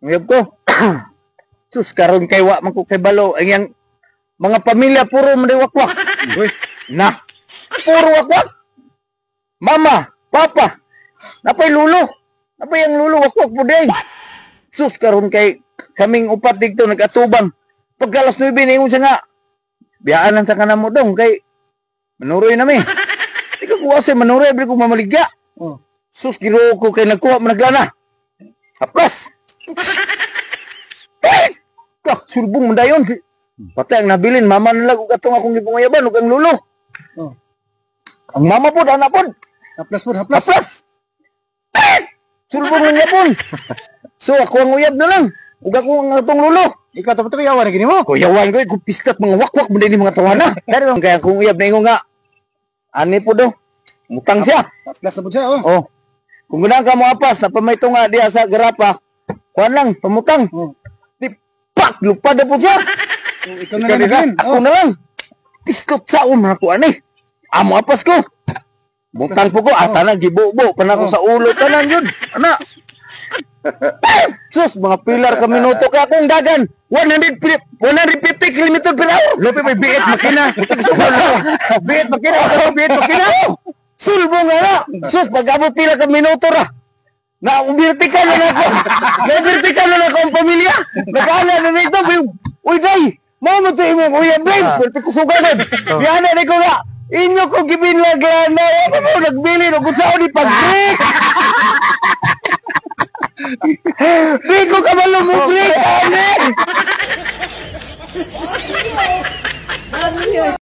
Nguyab ko. Sus, karon kay wa man ko kay balo. Ang yang mga pamilya puro madiwakwak. Uy, na. Puro wakwak. Mama, papa, napay lulo. Napay ang lulo wakwak po day. Sus, karon kay kaming upat dito nag-atubang. Pagkalas 9 ningon siya nga. Biyaan sa kanamo dong kay manuroy nami. Ikaw kuha siya manuroy, bili ko mamaligya. Sus, giro ko kay nagkuha managlana. Haplas. Sulbong mo dayon. Patay ang nabilin, mama nalag ug atong akong gipungayaban ug ang lulo. Ang mama pod, anak pod. Haplas po, haplas. Haplas. Sulbong niya pod. So ako ang uyab na lang. Ug ako ang atong lulo. Ikaw tapos yawan na gini mo. Kuyawan ko, kung pistat mga wakwak mo din mga tawana. Pero kaya kung uyab na ingo nga, ani po do, mutang siya. Haplas na po siya, oh. Oh. Kung gunang ka mo apas, napamayto nga diya sa garapa, kuhan lang, pamutang. Tipak, lupad na po siya. Ikaw na lang din. Ako na lang. Pistot sa mga kuhan eh. Amo apas ko. Mutang po ko, na gibubo, panako sa ulo, tanan yun. Anak. Sus, mga pilar ka minuto ka akong dagan. 150 km per hour. Lope may biit makina. Biit makina. Biit makina. Sulbo nga na. Sus, pag-abot pila ka minuto ra. Na-vertical na ako. Na-vertical na ako ang pamilya. Nagkala na nito. Uy, day. Mama to yung kuya, babe. Pwerte ko suganan. Yan na ko na. Inyo ko gibinlagyan na. Ano mo, nagbili. Kung saan ni pag-break. Di ko ka malumuglik. Ano?